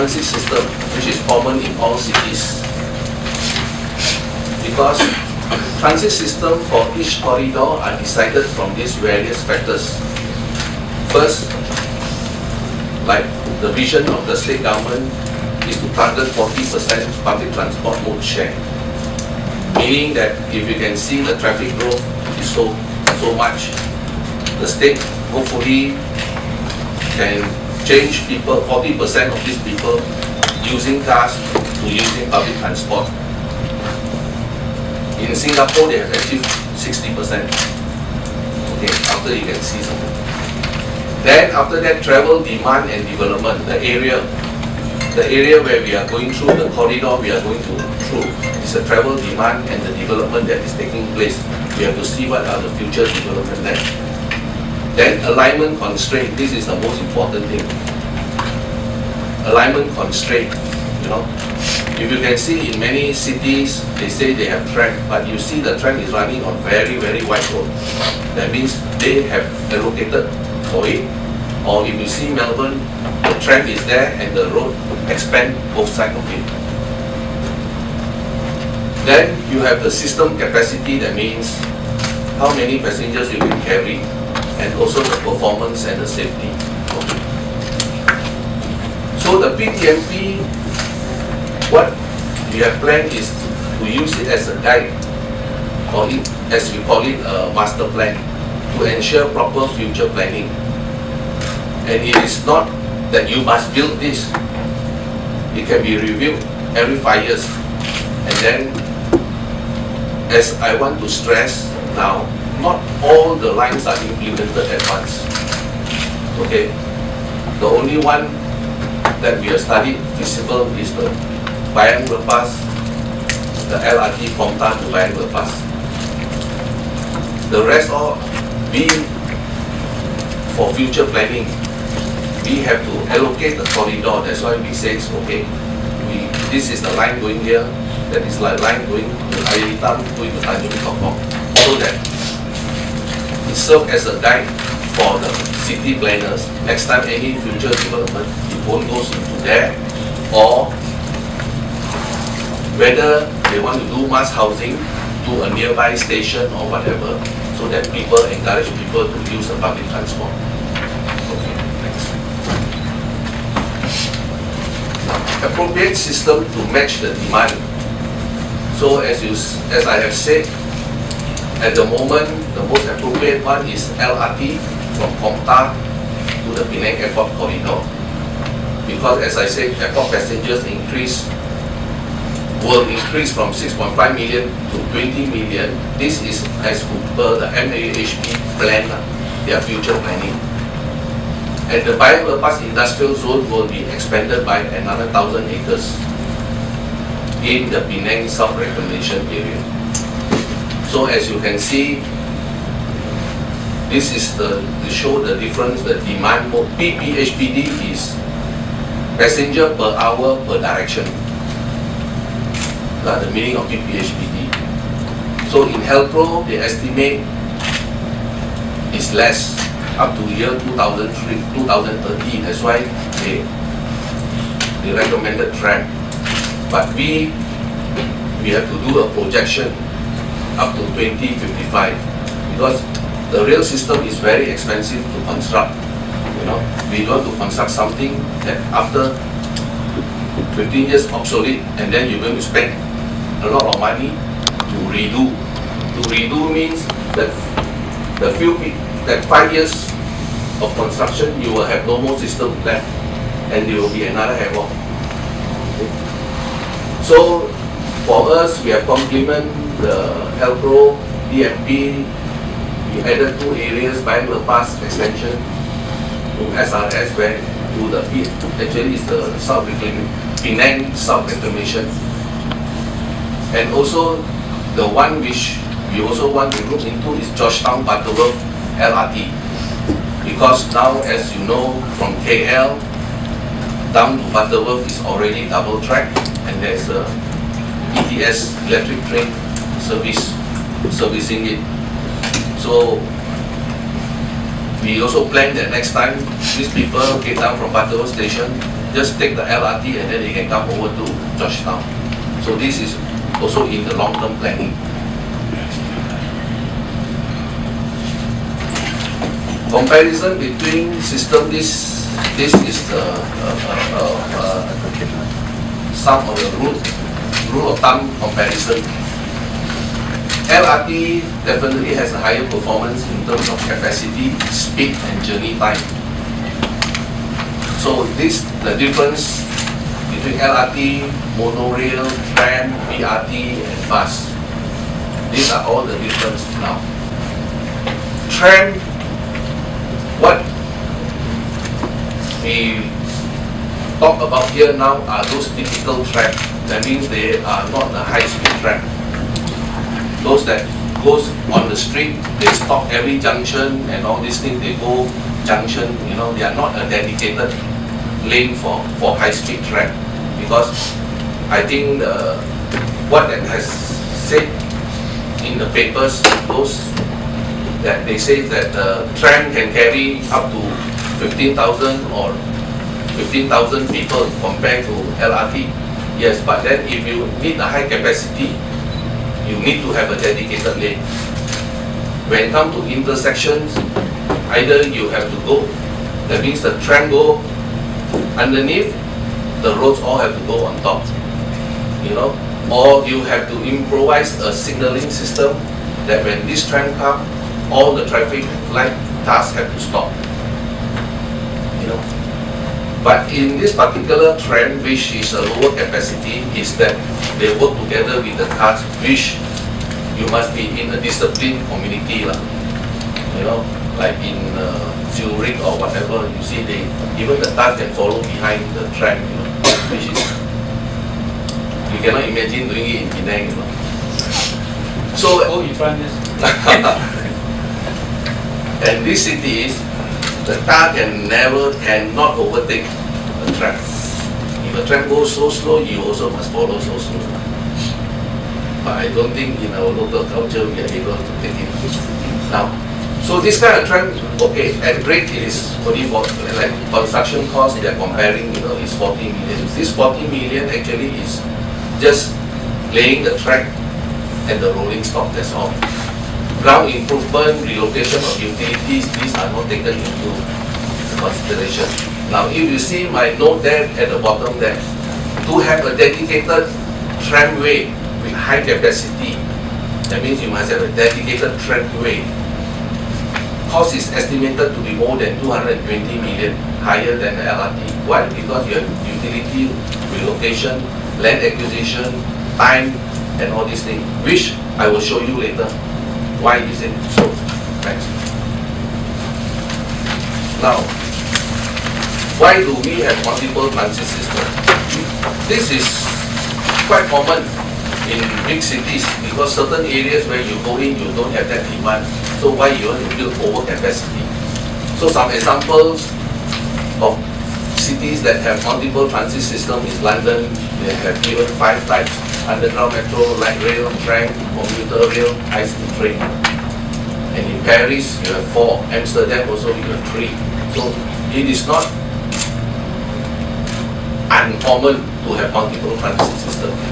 transit system which is common in all cities, because transit system for each corridor are decided from these various factors. First, like the vision of the state government is to target 40% public transport mode share, meaning that if you can see the traffic growth is so much, the state hopefully can change people, 40% of these people using cars to using public transport. In Singapore, they have achieved 60%. Okay, after you can see something. Then after that, travel, demand and development, the area where we are going through, the corridor we are going through, is the travel, demand and the development that is taking place. We have to see what are the future development there. Then alignment constraint, this is the most important thing. Alignment constraint, if you can see in many cities, they say they have track, but you see the track is running on very, very wide road. That means they have allocated for it. Or if you see Melbourne, the track is there and the road expand both sides of it. Then you have the system capacity, that means how many passengers you can carry, and also the performance and the safety. So the PTMP, what we have planned is to use it as a guide, or as we call it, a master plan, to ensure proper future planning. And it is not that you must build this. It can be reviewed every 5 years. And then, as I want to stress now, not all the lines are implemented at once. Okay, the only one that we have studied feasible is the Bayang Lepas, the LRT from Tan to Bayang Lepas. The rest all being for future planning. We have to allocate the corridor. That's why we say, okay, this is the line going here, that is like line going to Ayutthaya, going to Tanjung Tokong, so that it serves as a guide for the city planners. Next time any future development, it won't go into there, or whether they want to do mass housing to a nearby station or whatever, so that people encourage people to use the public transport. Okay, next. Appropriate system to match the demand. So as I have said, at the moment, the most appropriate one is LRT from Komtar to the Penang Airport corridor. Because as I said, airport passengers will increase from 6.5 million to 20 million. This is as per the MAHP plan, their future planning. And the Bayang Lepas industrial zone will be expanded by another 1,000 acres in the Penang South Reclamation area. So as you can see, this is to show the difference, the demand mode. PPHPD is passenger per hour per direction. The meaning of PPHPD. So in HELPRO, they estimate is less up to year 2013. That's why they recommended track. But we have to do a projection up to 2055, because the rail system is very expensive to construct. We don't want to construct something that after 15 years obsolete, and then you're going to spend a lot of money to redo. To redo means that that 5 years of construction, you will have no more system left, and there will be another havoc. Okay. So for us, we have complemented the HELPRO, DMP. We added 2 areas, Bayang Lepas extension to SRS, where to the actually is the South Reclamation, Penang South Reclamation. And also the one which we also want to look into is Georgetown Butterworth LRT, because now, as you know, from KL down to Butterworth is already double track, and there's a ETS electric train servicing it. So we also plan that next time these people get down from Butterworth station, just take the LRT and then they can come over to Georgetown. So this is also in the long-term planning. Comparison between system, this is the some of the rule of thumb comparison. LRT definitely has a higher performance in terms of capacity, speed, and journey time. So the difference between LRT, monorail, tram, BRT, and bus. These are all the difference now. Tram, what we talk about here now are those typical tram. That means they are not the high-speed tram. Those that goes on the street, they stop every junction and all these things, they go junction, they are not a dedicated lane for high-speed tram. Because I think what that has said in the papers, those that they say that the tram can carry up to 15,000 or 15,000 people compared to LRT. Yes, but then if you need a high capacity, you need to have a dedicated lane. When it comes to intersections, either you have to go, that means the tram go underneath, the roads all have to go on top, or you have to improvise a signaling system that when this tram comes, all the traffic light cars have to stop. But in this particular tram, which is a lower capacity, is that they work together with the cars, which you must be in a disciplined community, like in Zurich or whatever. You see, even the cars can follow behind the tram, which is you cannot imagine doing it in Penang. So, you try this. and these cities, the car cannot overtake a tram. If a tram goes so slow, you also must follow so slow. But I don't think in our local culture we are able to take it now. So this kind of tram, okay, at rate it is only for like construction cost. They are comparing, is 40 million. This 40 million actually is just laying the track and the rolling stock. That's all. Ground improvement, relocation of utilities, these are not taken into consideration. Now, if you see my note there at the bottom there, to have a dedicated tramway with high capacity, that means you must have a dedicated tramway. Cost is estimated to be more than 220 million, higher than the LRT. Why? Because you have utility, relocation, land acquisition, time, and all these things, which I will show you later. Why is it so? Thanks. Now, why do we have multiple transit systems? This is quite common in big cities because certain areas where you go in, you don't have that demand. So why you want to build overcapacity? So some examples of cities that have multiple transit systems is London. They have given 5 types: underground metro, light rail, tram, commuter rail, high-speed train. And in Paris, you have 4. Amsterdam also you have 3. So it is not uncommon to have multiple transit systems.